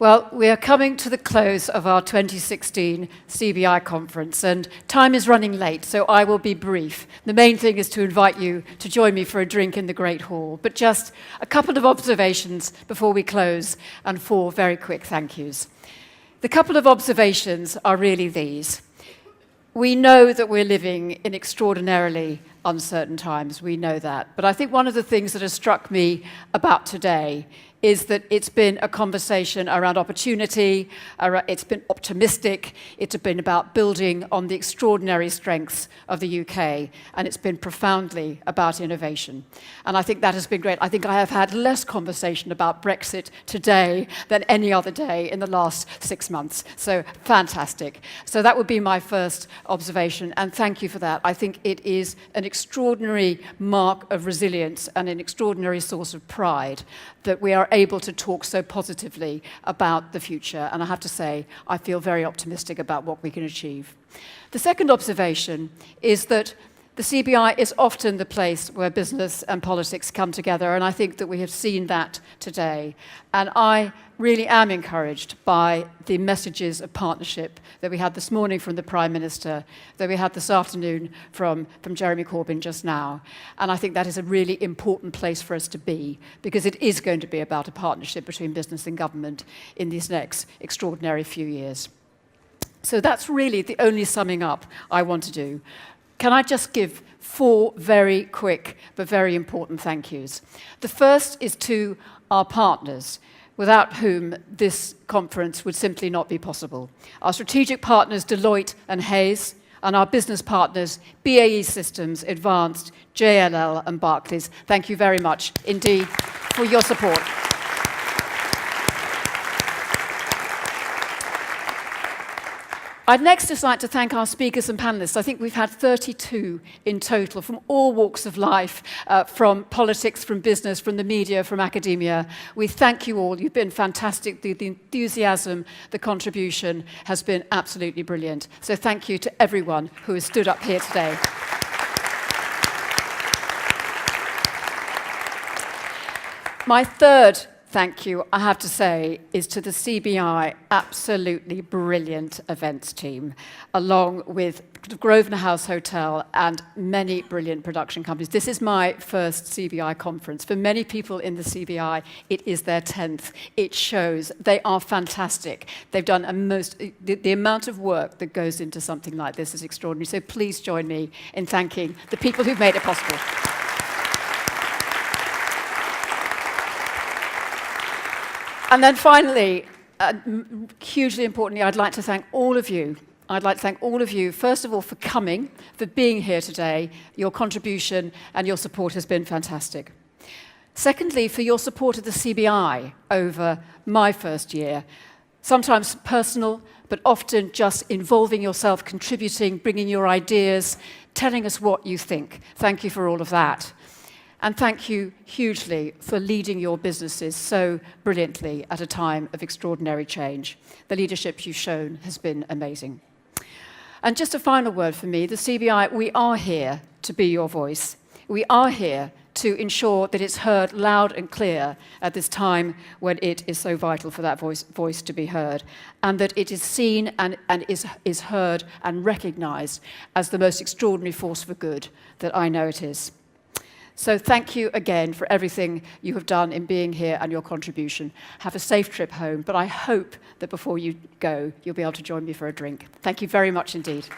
Well, we are coming to the close of our 2016 CBI conference, and time is running late, so I will be brief. The main thing is to invite you to join me for a drink in the Great Hall, but just a couple of observations before we close, and 4 very quick thank yous. The couple of observations are really these. We know that we're living in extraordinarily uncertain times, we know that. But I think one of the things that has struck me about today is that it's been a conversation around opportunity, it's been optimistic, it's been about building on the extraordinary strengths of the UK, and it's been profoundly about innovation. And I think that has been great. I think I have had less conversation about Brexit today than any other day in the last 6 months. So fantastic. So that would be my first observation, and thank you for that. I think it is an extraordinary mark of resilience and an extraordinary source of pride that we are able to talk so positively about the future. And I have to say, I feel very optimistic about what we can achieve. The second observation is that the CBI is often the place where business and politics come together, and I think that we have seen that today. And I really am encouraged by the messages of partnership that we had this morning from the Prime Minister, that we had this afternoon from Jeremy Corbyn just now. And I think that is a really important place for us to be, because it is going to be about a partnership between business and government in these next extraordinary few years. So that's really the only summing up I want to do. Can I just give 4 very quick but very important thank yous? The first is to our partners, without whom this conference would simply not be possible. Our strategic partners, Deloitte and Hayes, and our business partners, BAE Systems, Advanced, JLL and Barclays. Thank you very much indeed for your support. I'd next just like to thank our speakers and panelists. I think we've had 32 in total from all walks of life, from politics, from business, from the media, from academia. We thank you all. You've been fantastic. The enthusiasm, the contribution has been absolutely brilliant. So thank you to everyone who has stood up here today. My third thank you, I have to say, is to the CBI absolutely brilliant events team, along with the Grosvenor House Hotel and many brilliant production companies. This is my first CBI conference. For many people in the CBI, it is their 10th. It shows they are fantastic. They've done the amount of work that goes into something like this is extraordinary. So please join me in thanking the people who've made it possible. And then finally, hugely importantly, I'd like to thank all of you. I'd like to thank all of you, first of all, for coming, for being here today. Your contribution and your support has been fantastic. Secondly, for your support of the CBI over my first year. Sometimes personal, but often just involving yourself, contributing, bringing your ideas, telling us what you think. Thank you for all of that. And thank you hugely for leading your businesses so brilliantly at a time of extraordinary change. The leadership you've shown has been amazing. And just a final word for me, the CBI, we are here to be your voice. We are here to ensure that it's heard loud and clear at this time when it is so vital for that voice to be heard, and that it is seen and is heard and recognized as the most extraordinary force for good that I know it is. So thank you again for everything you have done in being here and your contribution. Have a safe trip home, but I hope that before you go, you'll be able to join me for a drink. Thank you very much indeed.